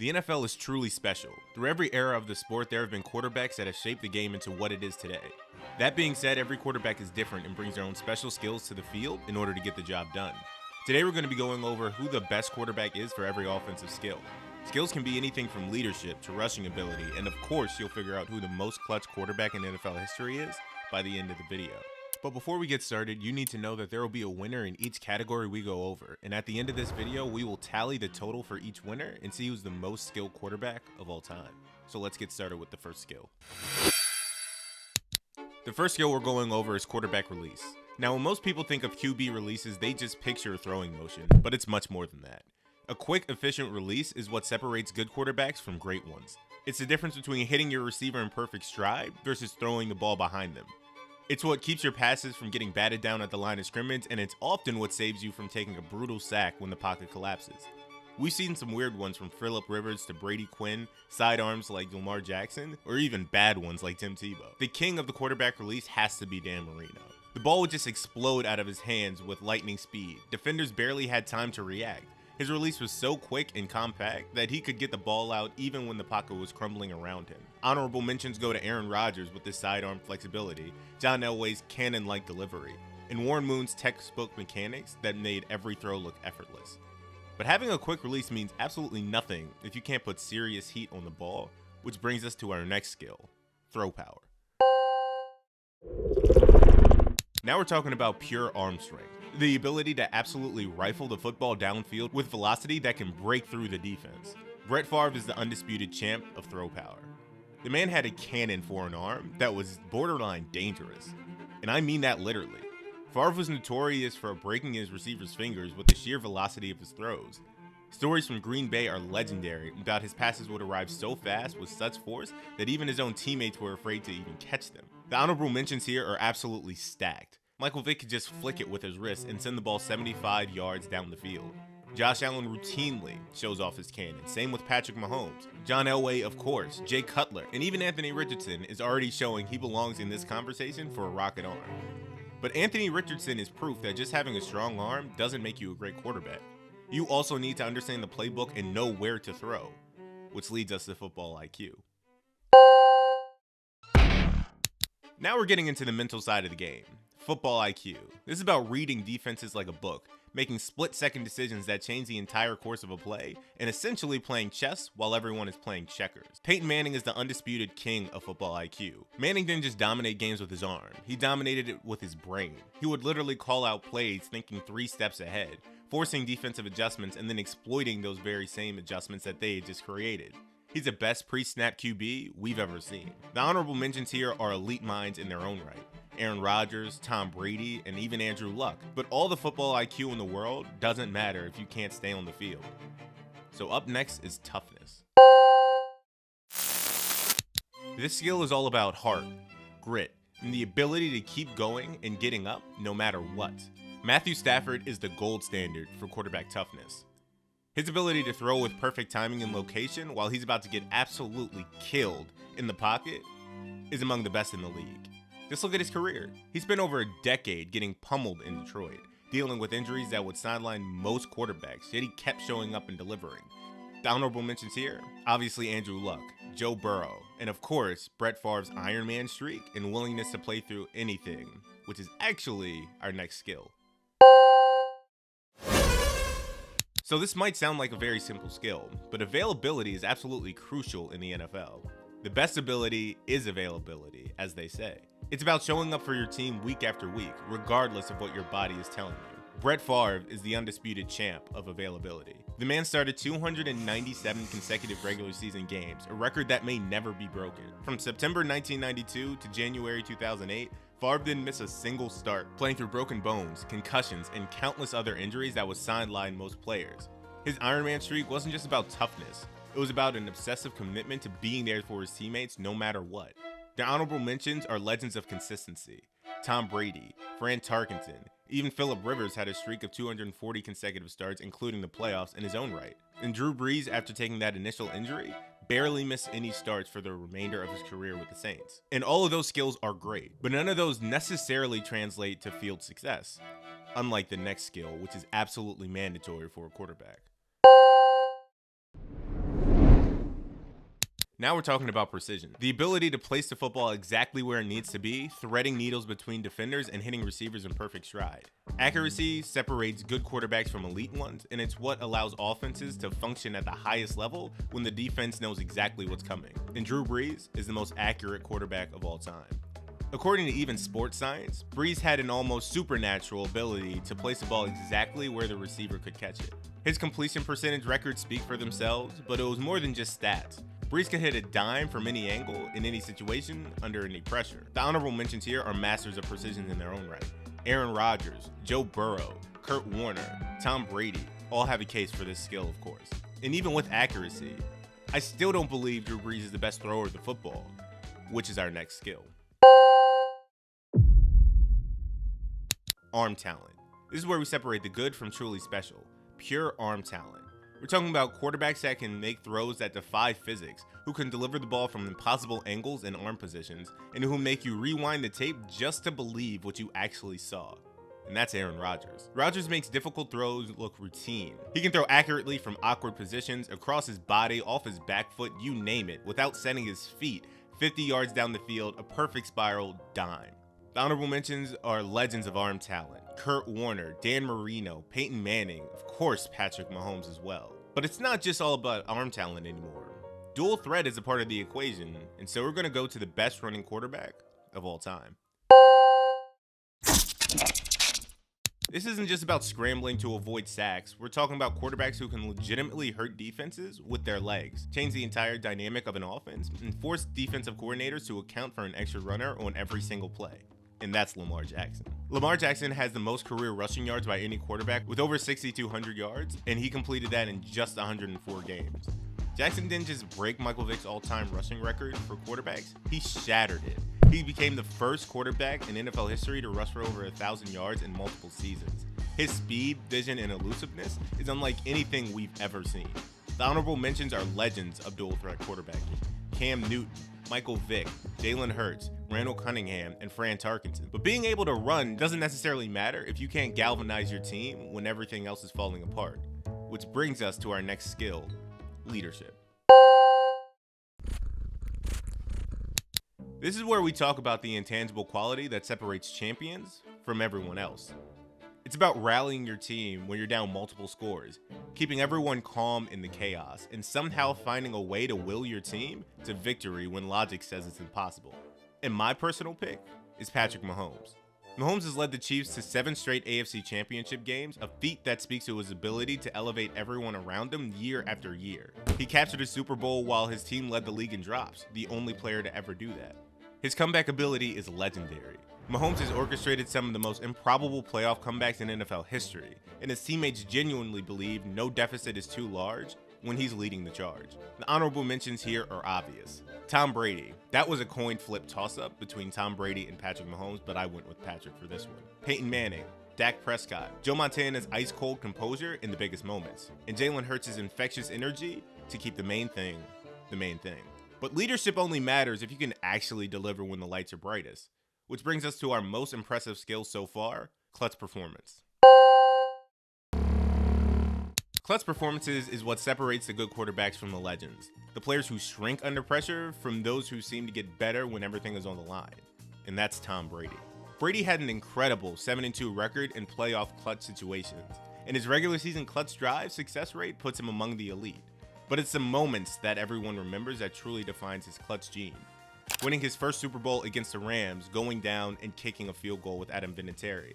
The NFL is truly special. Through every era of the sport, there have been quarterbacks that have shaped the game into what it is today. That being said, every quarterback is different and brings their own special skills to the field in order to get the job done. Today we're going to be going over who the best quarterback is for every offensive skill. Skills can be anything from leadership to rushing ability, and of course you'll figure out who the most clutch quarterback in NFL history is by the end of the video. But before we get started, you need to know that there will be a winner in each category we go over, and at the end of this video, we will tally the total for each winner and see who's the most skilled quarterback of all time. So let's get started with the first skill. The first skill we're going over is quarterback release. Now, when most people think of QB releases, they just picture a throwing motion, but it's much more than that. A quick, efficient release is what separates good quarterbacks from great ones. It's the difference between hitting your receiver in perfect stride versus throwing the ball behind them. It's what keeps your passes from getting batted down at the line of scrimmage, and it's often what saves you from taking a brutal sack when the pocket collapses. We've seen some weird ones from Phillip Rivers to Brady Quinn, sidearms like Lamar Jackson, or even bad ones like Tim Tebow. The king of the quarterback release has to be Dan Marino. The ball would just explode out of his hands with lightning speed. Defenders barely had time to react. His release was so quick and compact that he could get the ball out even when the pocket was crumbling around him. Honorable mentions go to Aaron Rodgers with his sidearm flexibility, John Elway's cannon-like delivery, and Warren Moon's textbook mechanics that made every throw look effortless. But having a quick release means absolutely nothing if you can't put serious heat on the ball, which brings us to our next skill, throw power. Now we're talking about pure arm strength. The ability to absolutely rifle the football downfield with velocity that can break through the defense. Brett Favre is the undisputed champ of throw power. The man had a cannon for an arm that was borderline dangerous. And I mean that literally. Favre was notorious for breaking his receivers' fingers with the sheer velocity of his throws. Stories from Green Bay are legendary about his passes would arrive so fast with such force that even his own teammates were afraid to even catch them. The honorable mentions here are absolutely stacked. Michael Vick could just flick it with his wrist and send the ball 75 yards down the field. Josh Allen routinely shows off his cannon, same with Patrick Mahomes. John Elway, of course, Jay Cutler, and even Anthony Richardson is already showing he belongs in this conversation for a rocket arm. But Anthony Richardson is proof that just having a strong arm doesn't make you a great quarterback. You also need to understand the playbook and know where to throw, which leads us to football IQ. Now we're getting into the mental side of the game. Football IQ. This is about reading defenses like a book, making split-second decisions that change the entire course of a play, and essentially playing chess while everyone is playing checkers. Peyton Manning is the undisputed king of football IQ. Manning didn't just dominate games with his arm, he dominated it with his brain. He would literally call out plays thinking 3 steps ahead, forcing defensive adjustments and then exploiting those very same adjustments that they had just created. He's the best pre-snap QB we've ever seen. The honorable mentions here are elite minds in their own right. Aaron Rodgers, Tom Brady, and even Andrew Luck. But all the football IQ in the world doesn't matter if you can't stay on the field. So up next is toughness. This skill is all about heart, grit, and the ability to keep going and getting up no matter what. Matthew Stafford is the gold standard for quarterback toughness. His ability to throw with perfect timing and location while he's about to get absolutely killed in the pocket is among the best in the league. Just look at his career. He spent over a decade getting pummeled in Detroit, dealing with injuries that would sideline most quarterbacks, yet he kept showing up and delivering. The honorable mentions here, obviously Andrew Luck, Joe Burrow, and of course, Brett Favre's Iron Man streak and willingness to play through anything, which is actually our next skill. So this might sound like a very simple skill, but availability is absolutely crucial in the NFL. The best ability is availability, as they say. It's about showing up for your team week after week, regardless of what your body is telling you. Brett Favre is the undisputed champ of availability. The man started 297 consecutive regular season games, a record that may never be broken. From September 1992 to January 2008, Favre didn't miss a single start, playing through broken bones, concussions, and countless other injuries that would sideline most players. His Iron Man streak wasn't just about toughness, it was about an obsessive commitment to being there for his teammates no matter what. The honorable mentions are legends of consistency. Tom Brady, Fran Tarkenton, even Phillip Rivers had a streak of 240 consecutive starts, including the playoffs, in his own right. And Drew Brees, after taking that initial injury, barely missed any starts for the remainder of his career with the Saints. And all of those skills are great, but none of those necessarily translate to field success, unlike the next skill, which is absolutely mandatory for a quarterback. Now we're talking about precision. The ability to place the football exactly where it needs to be, threading needles between defenders and hitting receivers in perfect stride. Accuracy separates good quarterbacks from elite ones, and it's what allows offenses to function at the highest level when the defense knows exactly what's coming. And Drew Brees is the most accurate quarterback of all time. According to even sports science, Brees had an almost supernatural ability to place the ball exactly where the receiver could catch it. His completion percentage records speak for themselves, but it was more than just stats. Brees could hit a dime from any angle, in any situation, under any pressure. The honorable mentions here are masters of precision in their own right. Aaron Rodgers, Joe Burrow, Kurt Warner, Tom Brady all have a case for this skill, of course. And even with accuracy, I still don't believe Drew Brees is the best thrower of the football, which is our next skill. Arm talent. This is where we separate the good from truly special. Pure arm talent. We're talking about quarterbacks that can make throws that defy physics, who can deliver the ball from impossible angles and arm positions, and who make you rewind the tape just to believe what you actually saw. And that's Aaron Rodgers. Rodgers makes difficult throws look routine. He can throw accurately from awkward positions, across his body, off his back foot, you name it, without setting his feet 50 yards down the field, a perfect spiral dime. The honorable mentions are legends of arm talent: Kurt Warner, Dan Marino, Peyton Manning, of course Patrick Mahomes as well. But it's not just all about arm talent anymore. Dual threat is a part of the equation, and so we're going to go to the best running quarterback of all time. This isn't just about scrambling to avoid sacks. We're talking about quarterbacks who can legitimately hurt defenses with their legs, change the entire dynamic of an offense, and force defensive coordinators to account for an extra runner on every single play. And that's Lamar Jackson. Lamar Jackson has the most career rushing yards by any quarterback with over 6,200 yards, and he completed that in just 104 games. Jackson didn't just break Michael Vick's all-time rushing record for quarterbacks, he shattered it. He became the first quarterback in NFL history to rush for over 1,000 yards in multiple seasons. His speed, vision, and elusiveness is unlike anything we've ever seen. The honorable mentions are legends of dual threat quarterbacking: Cam Newton, Michael Vick, Jalen Hurts, Randall Cunningham, and Fran Tarkenton. But being able to run doesn't necessarily matter if you can't galvanize your team when everything else is falling apart. Which brings us to our next skill: leadership. This is where we talk about the intangible quality that separates champions from everyone else. It's about rallying your team when you're down multiple scores, keeping everyone calm in the chaos, and somehow finding a way to will your team to victory when logic says it's impossible. And my personal pick is Patrick Mahomes. Mahomes has led the Chiefs to 7 straight AFC Championship games, a feat that speaks to his ability to elevate everyone around him year after year. He captured a Super Bowl while his team led the league in drops, the only player to ever do that. His comeback ability is legendary. Mahomes has orchestrated some of the most improbable playoff comebacks in NFL history, and his teammates genuinely believe no deficit is too large when he's leading the charge. The honorable mentions here are obvious. Tom Brady. That was a coin flip toss-up between Tom Brady and Patrick Mahomes, but I went with Patrick for this one. Peyton Manning, Dak Prescott, Joe Montana's ice-cold composure in the biggest moments, and Jalen Hurts' infectious energy to keep the main thing the main thing. But leadership only matters if you can actually deliver when the lights are brightest. Which brings us to our most impressive skill so far: clutch performance. Clutch performances is what separates the good quarterbacks from the legends. The players who shrink under pressure from those who seem to get better when everything is on the line. And that's Tom Brady. Brady had an incredible 7-2 record in playoff clutch situations, and his regular season clutch drive success rate puts him among the elite. But it's the moments that everyone remembers that truly defines his clutch gene. Winning his first Super Bowl against the Rams, going down and kicking a field goal with Adam Vinatieri.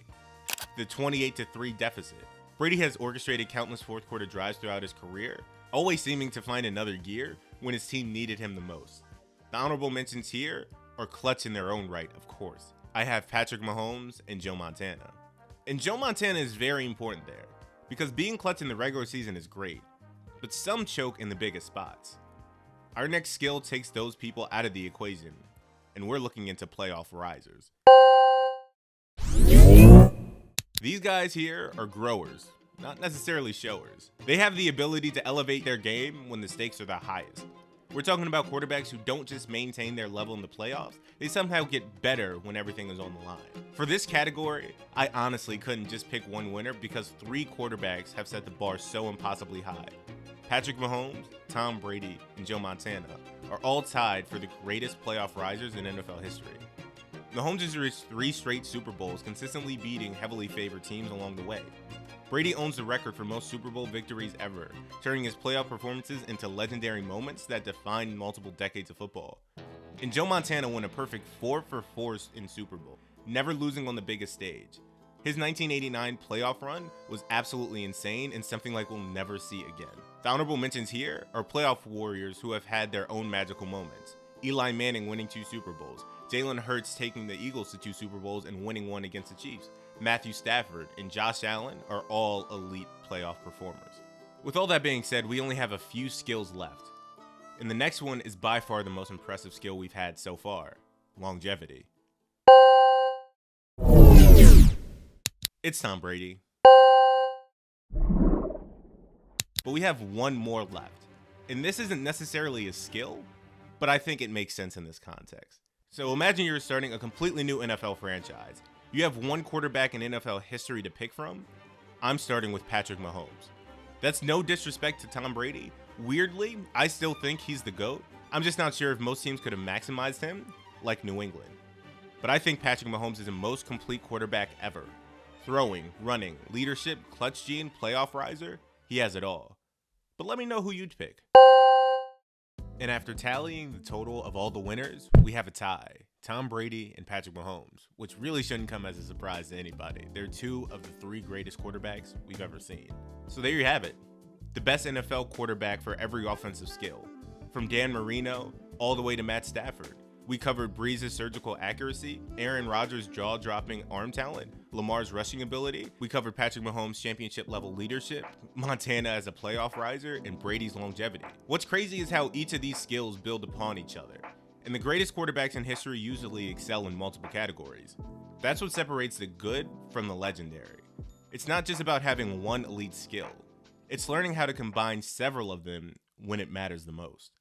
The 28-3 deficit. Brady has orchestrated countless fourth quarter drives throughout his career, always seeming to find another gear when his team needed him the most. The honorable mentions here are clutch in their own right, of course. I have Patrick Mahomes and Joe Montana. And Joe Montana is very important there, because being clutch in the regular season is great, but some choke in the biggest spots. Our next skill takes those people out of the equation, and we're looking into playoff risers. These guys here are growers, not necessarily showers. They have the ability to elevate their game when the stakes are the highest. We're talking about quarterbacks who don't just maintain their level in the playoffs, they somehow get better when everything is on the line. For this category, I honestly couldn't just pick one winner because 3 quarterbacks have set the bar so impossibly high: Patrick Mahomes, Tom Brady, and Joe Montana, are all tied for the greatest playoff risers in NFL history. Mahomes has reached 3 straight Super Bowls, consistently beating heavily favored teams along the way. Brady owns the record for most Super Bowl victories ever, turning his playoff performances into legendary moments that define multiple decades of football. And Joe Montana won a perfect 4 for 4 in Super Bowl, never losing on the biggest stage. His 1989 playoff run was absolutely insane and something like we'll never see again. The honorable mentions here are playoff warriors who have had their own magical moments. Eli Manning winning 2 Super Bowls, Jalen Hurts taking the Eagles to 2 Super Bowls and winning one against the Chiefs, Matthew Stafford and Josh Allen are all elite playoff performers. With all that being said, we only have a few skills left. And the next one is by far the most impressive skill we've had so far: longevity. It's Tom Brady. But we have one more left. And this isn't necessarily a skill, but I think it makes sense in this context. So imagine you're starting a completely new NFL franchise. You have one quarterback in NFL history to pick from. I'm starting with Patrick Mahomes. That's no disrespect to Tom Brady. Weirdly, I still think he's the GOAT. I'm just not sure if most teams could have maximized him like New England. But I think Patrick Mahomes is the most complete quarterback ever. Throwing, running, leadership, clutch gene, playoff riser, he has it all. But let me know who you'd pick. And after tallying the total of all the winners, we have a tie: Tom Brady and Patrick Mahomes, which really shouldn't come as a surprise to anybody. They're 2 of the 3 greatest quarterbacks we've ever seen. So there you have it. The best NFL quarterback for every offensive skill. From Dan Marino all the way to Matt Stafford. We covered Breeze's surgical accuracy, Aaron Rodgers' jaw-dropping arm talent, Lamar's rushing ability. We covered Patrick Mahomes' championship-level leadership, Montana as a playoff riser, and Brady's longevity. What's crazy is how each of these skills build upon each other. And the greatest quarterbacks in history usually excel in multiple categories. That's what separates the good from the legendary. It's not just about having one elite skill. It's learning how to combine several of them when it matters the most.